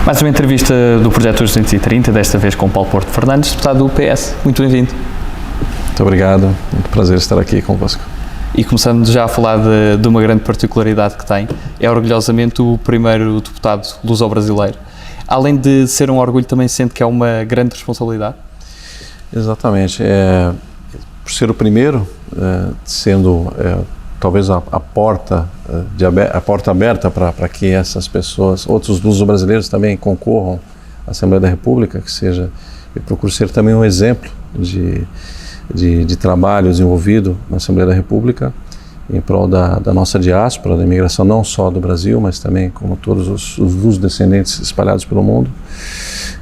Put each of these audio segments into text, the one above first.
Mais uma entrevista do Projeto 230, desta vez com Paulo Porto Fernandes, deputado do PS. Muito bem-vindo. Muito obrigado, muito prazer estar aqui convosco. E começando já a falar de uma grande particularidade que tem, é orgulhosamente o primeiro deputado luso-brasileiro. Além de ser um orgulho, também sente que é uma grande responsabilidade? Exatamente. Por ser o primeiro, sendo talvez a porta aberta para que essas pessoas, outros luso-brasileiros também concorram à Assembleia da República, que seja, eu procuro ser também um exemplo de trabalho desenvolvido na Assembleia da República em prol da nossa diáspora, da imigração não só do Brasil, mas também como todos os luso-descendentes espalhados pelo mundo,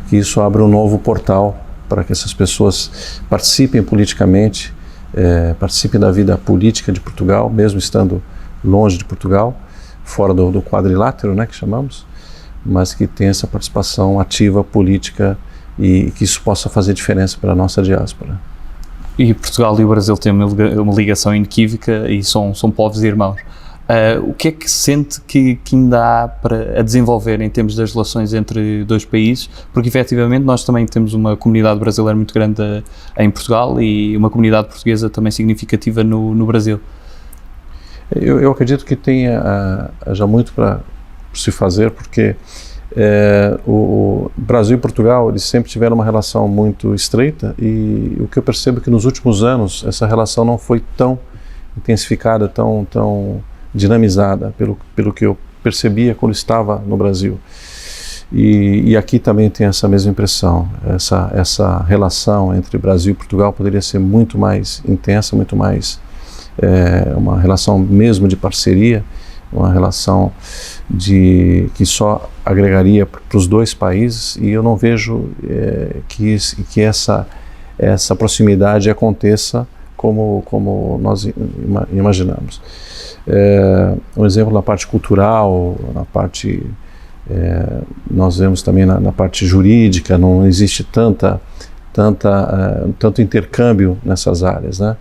que isso abre um novo portal para que essas pessoas participem politicamente, participem da vida política de Portugal, mesmo estando longe de Portugal, fora do quadrilátero, né, que chamamos, mas que tenha essa participação ativa política e que isso possa fazer diferença para a nossa diáspora. E Portugal e o Brasil têm uma ligação inequívoca e são povos irmãos. O que é que sente que ainda há para desenvolver em termos das relações entre dois países? Porque efetivamente nós também temos uma comunidade brasileira muito grande em Portugal e uma comunidade portuguesa também significativa no Brasil. Eu acredito que tenha já muito para se fazer, porque o Brasil e Portugal eles sempre tiveram uma relação muito estreita, e o que eu percebo é que nos últimos anos essa relação não foi tão intensificada, tão dinamizada pelo que eu percebia quando estava no Brasil. E aqui também tem essa mesma impressão. Essa relação entre Brasil e Portugal poderia ser muito mais intensa, muito mais uma relação mesmo de parceria, uma relação que só agregaria para os dois países, e eu não vejo que essa proximidade aconteça como nós imaginamos. Um exemplo na parte cultural, na parte nós vemos também na parte jurídica, não existe tanto intercâmbio nessas áreas, né?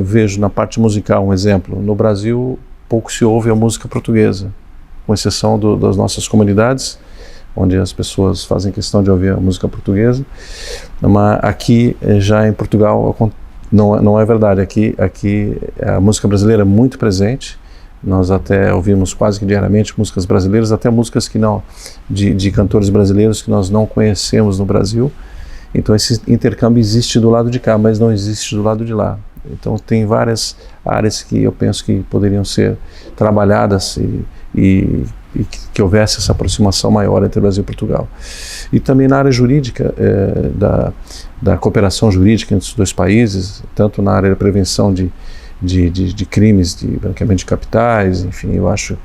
Vejo na parte musical um exemplo. No Brasil pouco se ouve a música portuguesa, com exceção das nossas comunidades, onde as pessoas fazem questão de ouvir a música portuguesa, mas aqui já em Portugal não é verdade. Aqui a música brasileira é muito presente. Nós até ouvimos quase que diariamente músicas brasileiras, até músicas de cantores brasileiros que nós não conhecemos no Brasil. Então esse intercâmbio existe do lado de cá, mas não existe do lado de lá. Então tem várias áreas que eu penso que poderiam ser trabalhadas e que houvesse essa aproximação maior entre Brasil e Portugal. E também na área jurídica, da cooperação jurídica entre os dois países, tanto na área da prevenção de crimes, de branqueamento de capitais, enfim, eu acho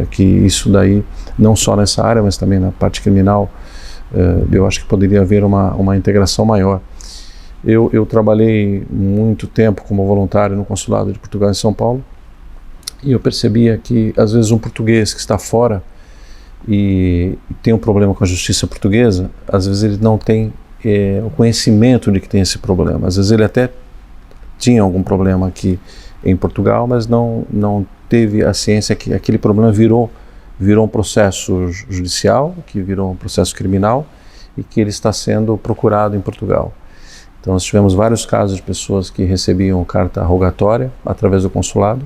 que isso daí, não só nessa área, mas também na parte criminal, eu acho que poderia haver uma integração maior. Eu trabalhei muito tempo como voluntário no Consulado de Portugal em São Paulo, e eu percebia que às vezes um português que está fora e tem um problema com a justiça portuguesa, às vezes ele não tem o conhecimento de que tem esse problema. Às vezes ele até tinha algum problema aqui em Portugal, mas não teve a ciência que aquele problema virou um processo judicial, que virou um processo criminal, e que ele está sendo procurado em Portugal. Então nós tivemos vários casos de pessoas que recebiam carta rogatória através do consulado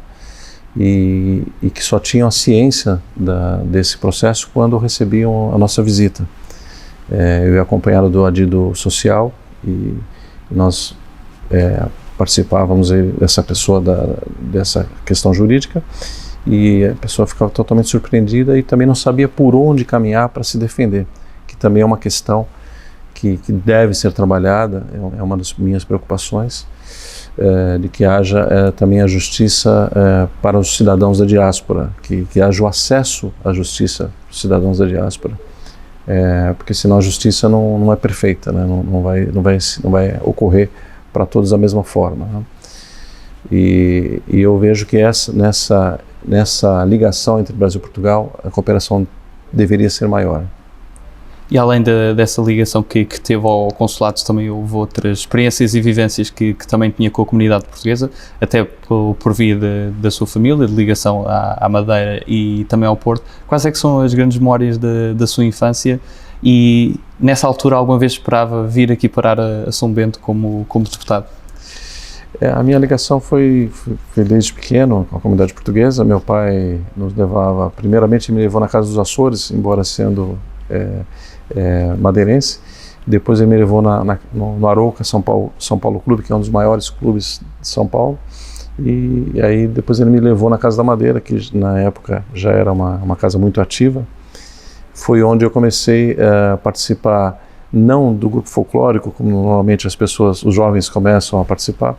e que só tinham a ciência desse processo quando recebiam a nossa visita. Eu ia acompanhado do adido social, e nós participávamos dessa pessoa dessa questão jurídica, e a pessoa ficava totalmente surpreendida e também não sabia por onde caminhar para se defender, que também é uma questão que deve ser trabalhada, é uma das minhas preocupações, de que haja também a justiça para os cidadãos da diáspora, que haja o acesso à justiça para os cidadãos da diáspora, porque senão a justiça não é perfeita, né? não vai ocorrer para todos da mesma forma, né? E eu vejo que nessa ligação entre Brasil e Portugal, a cooperação deveria ser maior. E além dessa ligação que teve ao consulado, também houve outras experiências e vivências que também tinha com a comunidade portuguesa, até por via da sua família, de ligação à Madeira e também ao Porto. Quais é que são as grandes memórias da sua infância? E nessa altura alguma vez esperava vir aqui parar a São Bento como deputado? A minha ligação foi desde pequeno com a comunidade portuguesa. Meu pai nos levava, primeiramente me levou na Casa dos Açores, embora sendo madeirense. Depois ele me levou no Arouca, São Paulo Clube, que é um dos maiores clubes de São Paulo. E aí depois ele me levou na Casa da Madeira, que na época já era uma casa muito ativa. Foi onde eu comecei a participar, não do grupo folclórico, como normalmente os jovens começam a participar,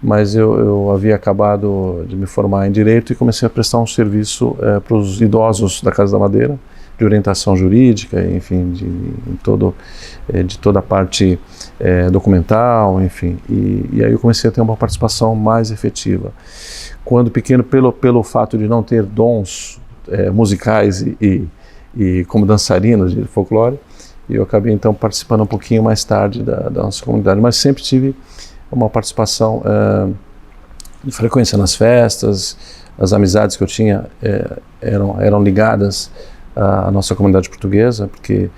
mas eu havia acabado de me formar em Direito e comecei a prestar um serviço para os idosos da Casa da Madeira, de orientação jurídica, enfim, de toda a parte documental, enfim. E aí eu comecei a ter uma participação mais efetiva. Quando pequeno, pelo fato de não ter dons musicais e como dançarino de folclore, eu acabei então participando um pouquinho mais tarde da nossa comunidade, mas sempre tive uma participação de frequência nas festas. As amizades que eu tinha eram ligadas à nossa comunidade portuguesa, porque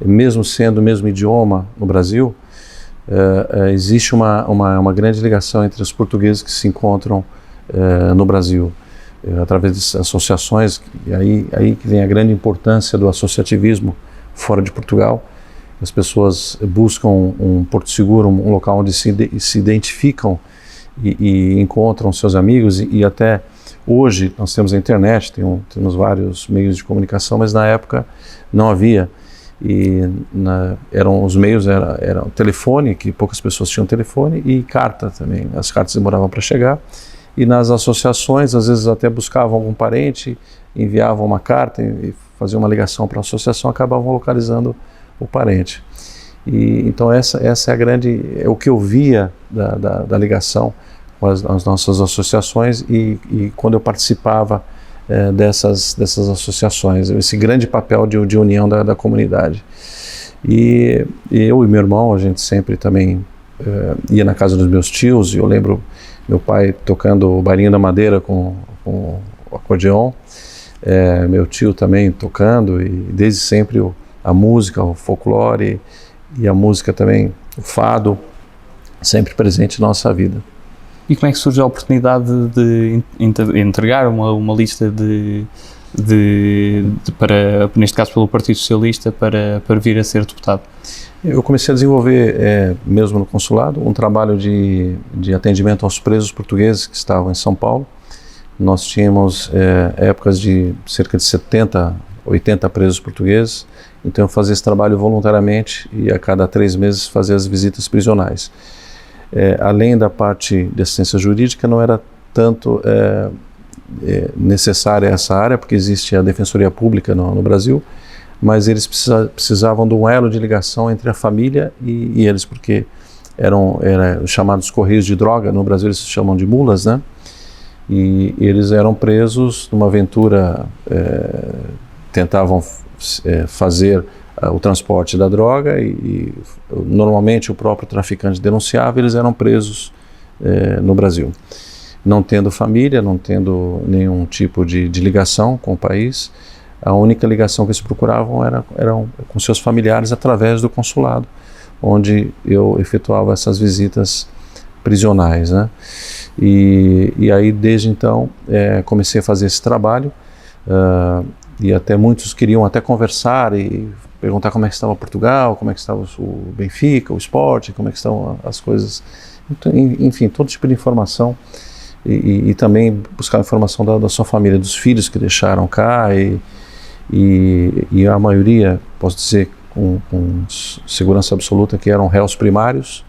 mesmo sendo o mesmo idioma no Brasil, existe uma grande ligação entre os portugueses que se encontram no Brasil, através de associações, e aí que vem a grande importância do associativismo fora de Portugal. As pessoas buscam um porto seguro, um local onde se identificam e encontram seus amigos, e até hoje nós temos a internet, temos vários meios de comunicação, mas na época não havia. Os meios eram telefone, que poucas pessoas tinham telefone, e carta também. As cartas demoravam para chegar, e nas associações às vezes até buscavam algum parente, enviavam uma carta e faziam uma ligação para a associação, acabavam localizando o parente. E então essa é o que eu via da ligação com as nossas associações, e quando eu participava dessas associações, esse grande papel de união da comunidade. E eu e meu irmão, a gente sempre também ia na casa dos meus tios, e eu lembro meu pai tocando o Bailinho da Madeira com o acordeon, meu tio também tocando, e desde sempre a música, o folclore e a música também, o fado, sempre presente na nossa vida. E como é que surge a oportunidade de entregar uma lista para, neste caso pelo Partido Socialista, para vir a ser deputado? Eu comecei a desenvolver, mesmo no consulado, um trabalho de atendimento aos presos portugueses que estavam em São Paulo. Nós tínhamos épocas de cerca de 70, 80 presos portugueses, então eu fazia esse trabalho voluntariamente, e a cada 3 meses fazia as visitas prisionais. Além da parte de assistência jurídica, não era tanto necessária essa área, porque existe a Defensoria Pública no Brasil, mas eles precisavam de um elo de ligação entre a família e eles, porque eram chamados correios de droga. No Brasil eles se chamam de mulas, né? E eles eram presos numa aventura, tentavam fazer o transporte da droga, e normalmente o próprio traficante denunciava, eles eram presos no Brasil. Não tendo família, não tendo nenhum tipo de ligação com o país, a única ligação que eles procuravam eram com seus familiares através do consulado, onde eu efetuava essas visitas prisionais, né? E aí desde então comecei a fazer esse trabalho, e até muitos queriam até conversar e perguntar como é que estava Portugal, como é que estava o Benfica, o Sport, como é que estão as coisas, então, enfim, todo tipo de informação, e também buscar informação da sua família, dos filhos que deixaram cá, e a maioria, posso dizer com segurança absoluta, que eram réus primários,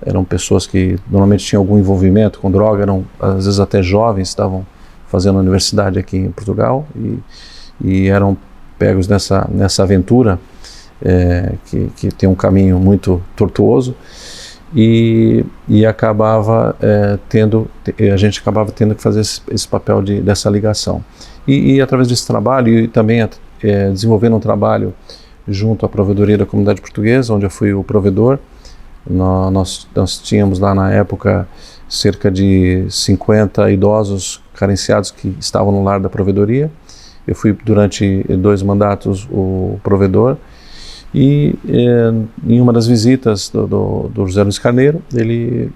eram pessoas que normalmente tinham algum envolvimento com droga, eram às vezes até jovens, estavam fazendo universidade aqui em Portugal, e eram pegos nessa aventura que tem um caminho muito tortuoso, e acabava a gente acabava tendo que fazer esse papel dessa ligação. E através desse trabalho, e também desenvolvendo um trabalho junto à Provedoria da Comunidade Portuguesa, onde eu fui o provedor. Nós tínhamos lá na época cerca de 50 idosos carenciados que estavam no lar da Provedoria. Eu fui durante 2 mandatos o provedor e em uma das visitas do José Luiz Carneiro, ele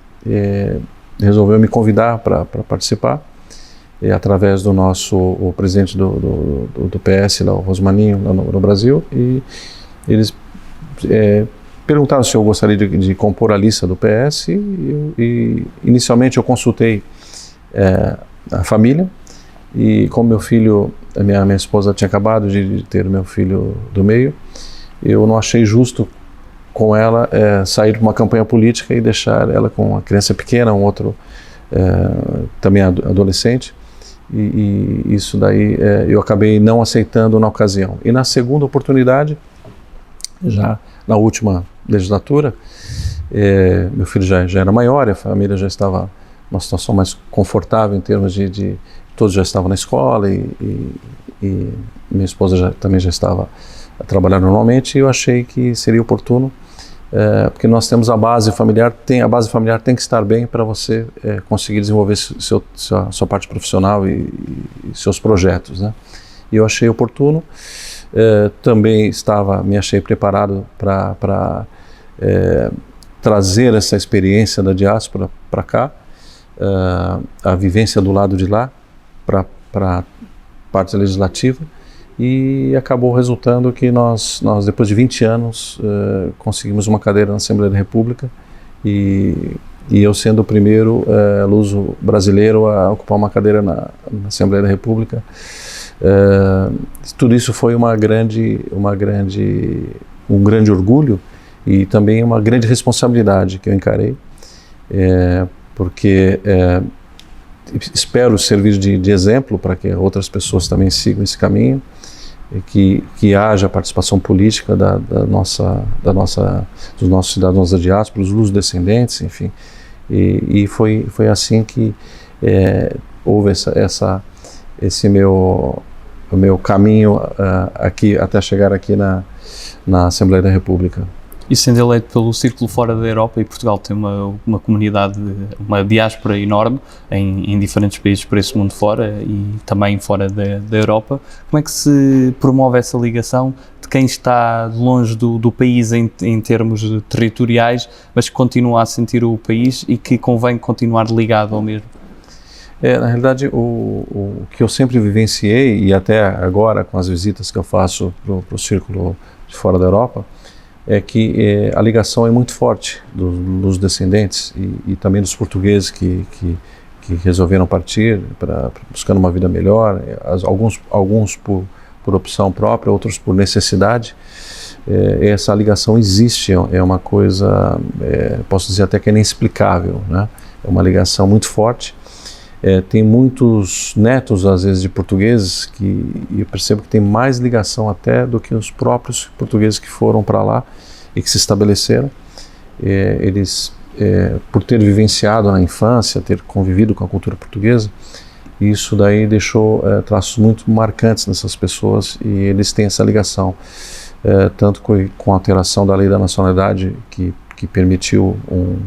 resolveu me convidar para participar, através do o presidente do PS, lá, o Rosmaninho, lá no Brasil, e eles perguntaram se eu gostaria de compor a lista do PS e inicialmente eu consultei a família, e como meu filho, a minha esposa tinha acabado de ter meu filho do meio, eu não achei justo com ela sair para uma campanha política e deixar ela com uma criança pequena, um outro também adolescente, e isso daí eu acabei não aceitando na ocasião. E na segunda oportunidade, já na última legislatura, meu filho já era maior, a família já estava numa situação mais confortável em termos de todos já estavam na escola e minha esposa também já estava a trabalhar normalmente, e eu achei que seria oportuno, porque nós temos a base familiar tem que estar bem para você conseguir desenvolver sua parte profissional e seus projetos, né? E eu achei oportuno. Também me achei preparado para trazer essa experiência da diáspora para cá, a vivência do lado de lá, para a parte legislativa, e acabou resultando que nós depois de 20 anos, conseguimos uma cadeira na Assembleia da República, e eu sendo o primeiro luso brasileiro a ocupar uma cadeira na Assembleia da República. Tudo isso foi um grande orgulho e também uma grande responsabilidade que eu encarei, porque espero servir de exemplo para que outras pessoas também sigam esse caminho, que haja participação política dos nossos cidadãos da diáspora, os luso-descendentes, enfim, e foi assim que houve esse meu caminho aqui até chegar aqui na Assembleia da República. E sendo eleito pelo Círculo fora da Europa, e Portugal tem uma comunidade, uma diáspora enorme em diferentes países por esse mundo fora e também fora da Europa, como é que se promove essa ligação de quem está longe do país em termos territoriais, mas que continua a sentir o país e que convém continuar ligado ao mesmo? Na realidade, o que eu sempre vivenciei, e até agora com as visitas que eu faço para o Círculo de fora da Europa, é que a ligação é muito forte dos descendentes e também dos portugueses que resolveram partir buscando uma vida melhor, alguns por opção própria, outros por necessidade. Essa ligação existe, é uma coisa, posso dizer até que é inexplicável, né? É uma ligação muito forte. Tem muitos netos, às vezes, de portugueses e eu percebo que tem mais ligação até do que os próprios portugueses que foram para lá e que se estabeleceram. Eles, por ter vivenciado na infância, ter convivido com a cultura portuguesa, isso daí deixou traços muito marcantes nessas pessoas e eles têm essa ligação. Tanto com a alteração da lei da nacionalidade, que permitiu um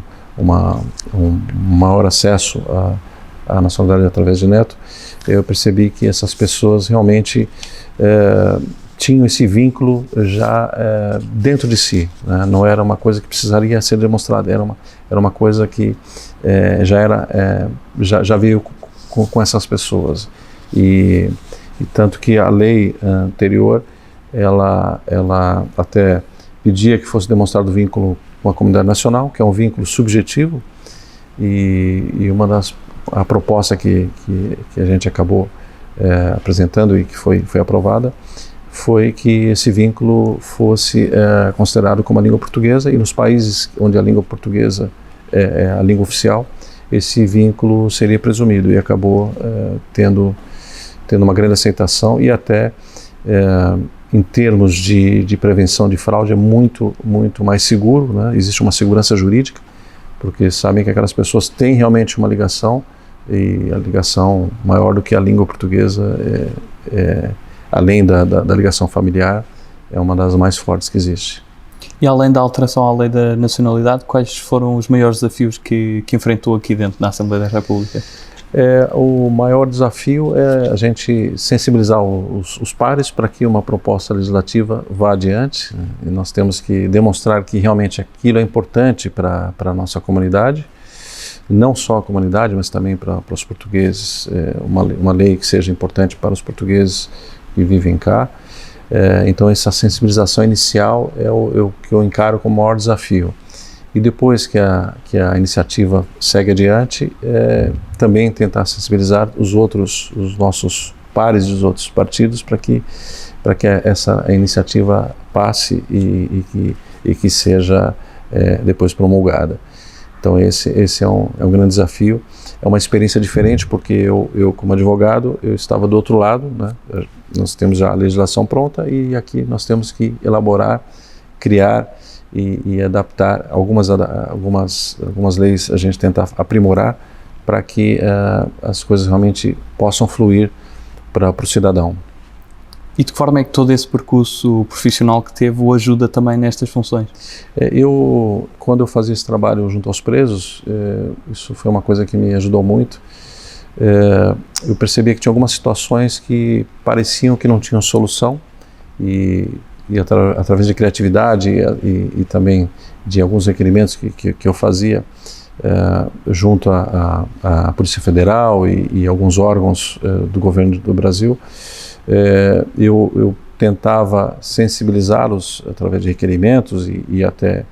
maior acesso a nacionalidade através de neto, eu percebi que essas pessoas realmente tinham esse vínculo já dentro de si, né? Não era uma coisa que precisaria ser demonstrada, era uma coisa que já veio com essas pessoas, e tanto que a lei anterior ela até pedia que fosse demonstrado o vínculo com a comunidade nacional, que é um vínculo subjetivo, e a proposta que a gente acabou apresentando e que foi aprovada foi que esse vínculo fosse considerado como a língua portuguesa, e nos países onde a língua portuguesa é a língua oficial, esse vínculo seria presumido, e acabou tendo uma grande aceitação, e até em termos de prevenção de fraude é muito, muito mais seguro, né? Existe uma segurança jurídica, porque sabem que aquelas pessoas têm realmente uma ligação, e a ligação maior do que a língua portuguesa, além da ligação familiar, é uma das mais fortes que existe. E além da alteração à lei da nacionalidade, quais foram os maiores desafios que enfrentou aqui dentro da Assembleia da República? O maior desafio é a gente sensibilizar os pares para que uma proposta legislativa vá adiante, né? E nós temos que demonstrar que realmente aquilo é importante para a nossa comunidade, não só a comunidade, mas também para os portugueses, uma lei que seja importante para os portugueses que vivem cá. Então essa sensibilização inicial é o que eu encaro como o maior desafio. E depois que a iniciativa segue adiante, também tentar sensibilizar os nossos pares dos outros partidos para que essa iniciativa passe e que seja depois promulgada. Então esse é um grande desafio. É uma experiência diferente porque eu como advogado, eu estava do outro lado, né? Nós temos já a legislação pronta e aqui nós temos que elaborar, criar e adaptar algumas leis, a gente tentar aprimorar para que as coisas realmente possam fluir para o cidadão. E de que forma é que todo esse percurso profissional que teve o ajuda também nestas funções? Quando eu fazia esse trabalho junto aos presos, isso foi uma coisa que me ajudou muito. Eu percebia que tinha algumas situações que pareciam que não tinham solução e através de criatividade e também de alguns requerimentos que eu fazia junto à Polícia Federal e alguns órgãos do governo do Brasil, eu tentava sensibilizá-los através de requerimentos e até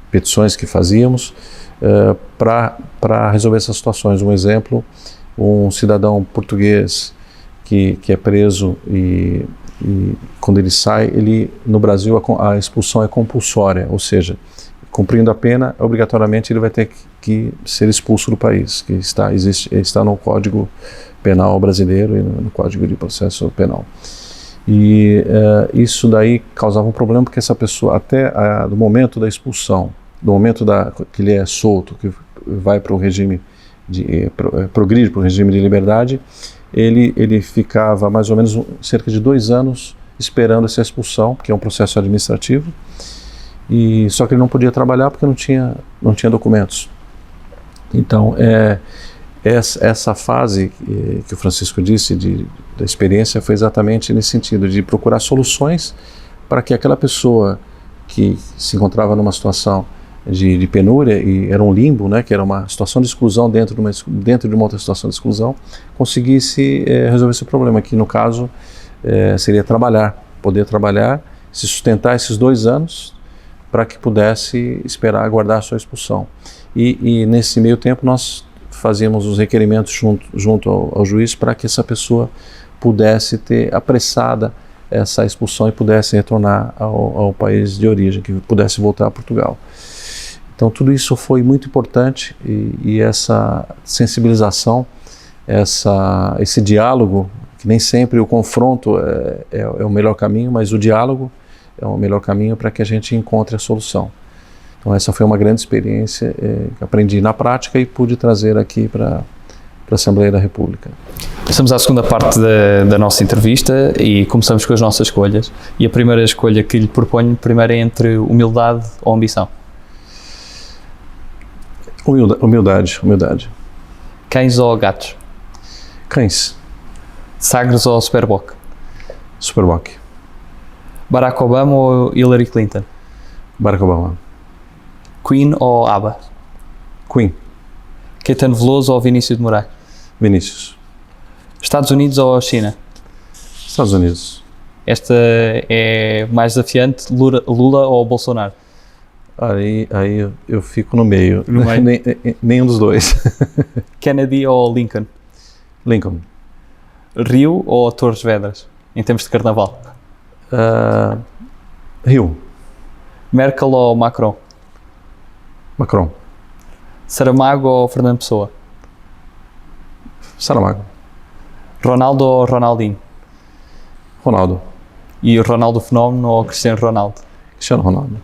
petições que fazíamos para resolver essas situações. Um exemplo, um cidadão português que é preso e quando ele sai, no Brasil a expulsão é compulsória, ou seja, cumprindo a pena, obrigatoriamente ele vai ter que ser expulso do país, que está no Código Penal brasileiro e no Código de Processo Penal. E isso daí causava um problema porque essa pessoa, até do momento da expulsão, do momento que ele é solto, que vai para o regime progride para o regime de liberdade, ele ficava mais ou menos cerca de 2 anos esperando essa expulsão, que é um processo administrativo, só que ele não podia trabalhar porque não tinha documentos. Então, essa fase que o Francisco disse da experiência foi exatamente nesse sentido, de procurar soluções para que aquela pessoa que se encontrava numa situação de penúria e era um limbo, né, que era uma situação de exclusão dentro de uma outra situação de exclusão, conseguisse resolver esse problema, que no caso seria poder trabalhar, se sustentar esses 2 anos para que pudesse esperar aguardar a sua expulsão. E nesse meio tempo nós fazíamos os requerimentos junto ao juiz para que essa pessoa pudesse ter apressada essa expulsão e pudesse retornar ao país de origem, que pudesse voltar a Portugal. Então tudo isso foi muito importante e essa sensibilização, esse diálogo, que nem sempre o confronto é o melhor caminho, mas o diálogo é o melhor caminho para que a gente encontre a solução. Então essa foi uma grande experiência que aprendi na prática e pude trazer aqui para a Assembleia da República. Passamos à segunda parte da nossa entrevista e começamos com as nossas escolhas. E a primeira escolha que lhe proponho primeiro é entre humildade ou ambição. Humildade. Cães ou gatos? Cães. Sagres ou Superboc? Superboc. Barack Obama ou Hillary Clinton? Barack Obama. Queen ou ABBA? Queen. Caetano Veloso ou Vinícius de Moraes? Vinícius. Estados Unidos ou China? Estados Unidos. Esta é mais desafiante, Lula ou Bolsonaro? Aí eu fico no meio. No meio? Nenhum dos dois. Kennedy ou Lincoln? Lincoln. Rio ou Torres Vedras, em termos de carnaval? Rio. Merkel ou Macron? Macron. Saramago ou Fernando Pessoa? Saramago. Ronaldo ou Ronaldinho? Ronaldo. E o Ronaldo Fenómeno ou Cristiano Ronaldo? Cristiano Ronaldo.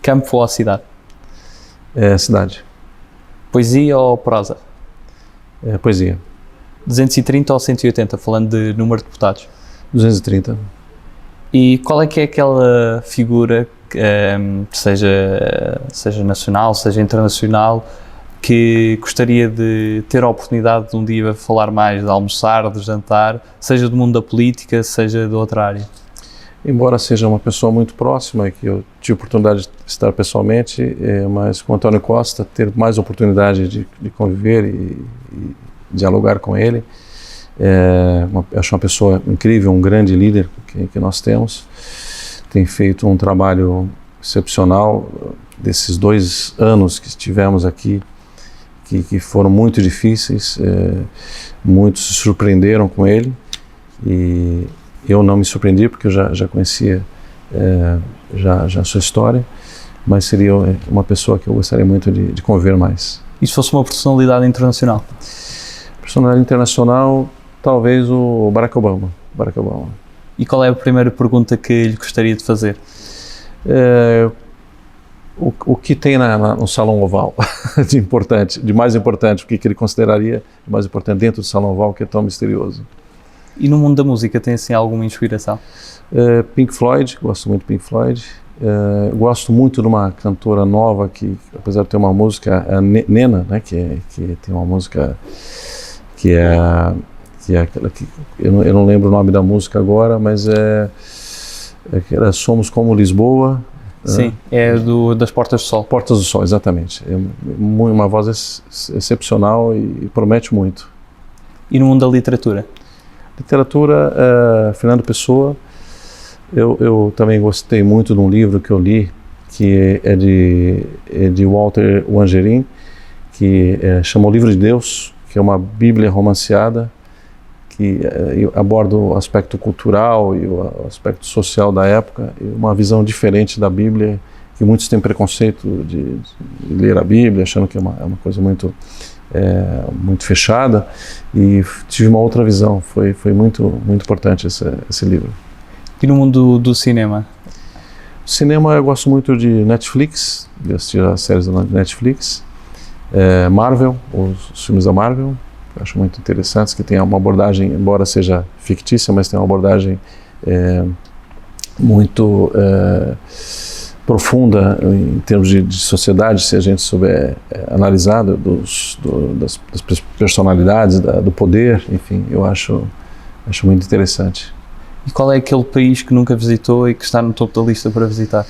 Campo ou cidade? Cidade. Poesia ou prosa? Poesia. 230 ou 180, falando de número de deputados? 230. E qual é que é aquela figura, seja nacional, seja internacional, que gostaria de ter a oportunidade de um dia falar mais, de almoçar, de jantar, seja do mundo da política, seja de outra área? Embora seja uma pessoa muito próxima, que eu tive a oportunidade de estar pessoalmente, mas com o Antônio Costa, ter mais oportunidade de conviver e dialogar com ele. Acho uma pessoa incrível, um grande líder que nós temos. Tem feito um trabalho excepcional desses 2 anos que estivemos aqui, que foram muito difíceis. Muitos se surpreenderam com ele e eu não me surpreendi porque eu já conhecia já a sua história, mas seria uma pessoa que eu gostaria muito de conviver mais. E se fosse uma personalidade internacional? Personalidade internacional, talvez o Barack Obama. E qual é a primeira pergunta que lhe gostaria de fazer? O que tem no Salão Oval de mais importante, o que ele consideraria mais importante dentro do Salão Oval, que é tão misterioso? E no mundo da música tem assim alguma inspiração? Pink Floyd, gosto muito de Pink Floyd. Gosto muito de uma cantora nova que, apesar de ter uma música, a Nena, né, que tem uma música que é aquela que eu não lembro o nome da música agora, mas era Somos Como Lisboa. Sim, das Portas do Sol. Portas do Sol, exatamente. Uma voz excepcional e promete muito. E no mundo da literatura? Literatura, Fernando Pessoa. Eu também gostei muito de um livro que eu li, que é de Walter Wangerin, que chama O Livro de Deus, que é uma Bíblia romanceada, que aborda o aspecto cultural e o aspecto social da época, e uma visão diferente da Bíblia, que muitos têm preconceito de ler a Bíblia, achando que é uma coisa muito fechada, e tive uma outra visão. Foi muito importante esse livro. E no mundo do cinema? Cinema, eu gosto muito de Netflix, de assistir as séries da Netflix, Marvel, os filmes da Marvel, eu acho muito interessantes, que tem uma abordagem, embora seja fictícia, mas tem uma abordagem muito profunda em termos de sociedade, se a gente souber analisar das personalidades, do poder, enfim, eu acho muito interessante. E qual é aquele país que nunca visitou e que está no topo da lista para visitar?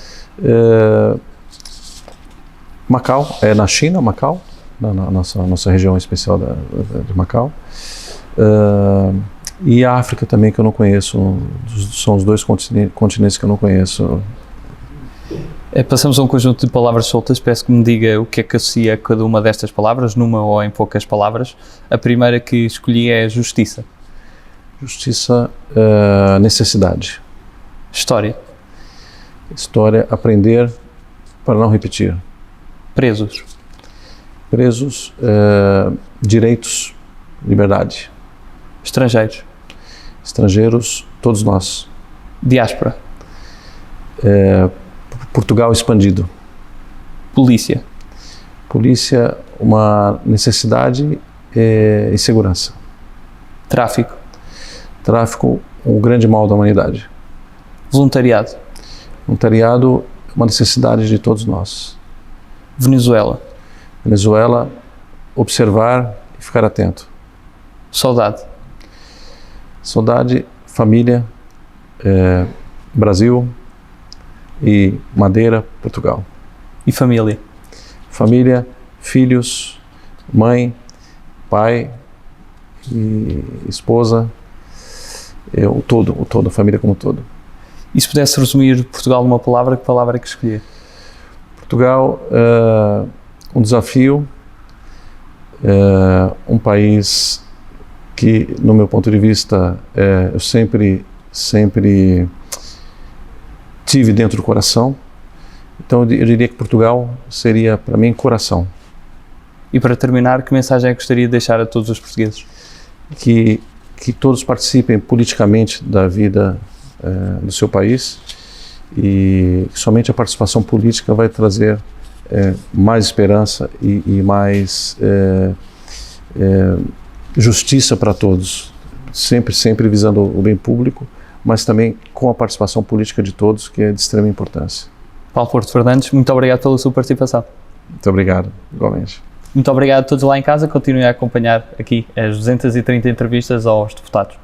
Macau, na China, Macau, na nossa região especial de Macau. E a África também, que eu não conheço, são os 2 continentes que eu não conheço. Passamos a um conjunto de palavras soltas, peço que me diga o que é que associa cada uma destas palavras, numa ou em poucas palavras. A primeira que escolhi é justiça. Justiça, necessidade. História. História, aprender para não repetir. Presos. Presos, direitos, liberdade. Estrangeiros. Estrangeiros, todos nós. Diáspora. Portugal expandido. Polícia. Polícia, uma necessidade e segurança. Tráfico. Tráfico, o grande mal da humanidade. Voluntariado. Voluntariado, uma necessidade de todos nós. Venezuela. Venezuela, observar e ficar atento. Saudade. Saudade, família, Brasil e Madeira, Portugal. E família. Família, filhos, mãe, pai e esposa, o todo, a família como um todo. E se pudesse resumir Portugal numa palavra, que palavra é que escolher? Portugal, um desafio, um país que, no meu ponto de vista, eu sempre tive dentro do coração. Então eu diria que Portugal seria, para mim, coração. E para terminar, que mensagem é que gostaria de deixar a todos os portugueses? Que todos participem politicamente da vida do seu país, e somente a participação política vai trazer mais esperança e mais justiça para todos, sempre visando o bem público, mas também com a participação política de todos, que é de extrema importância. Paulo Porto Fernandes, muito obrigado pela sua participação. Muito obrigado, igualmente. Muito obrigado a todos lá em casa, continuem a acompanhar aqui as 230 entrevistas aos deputados.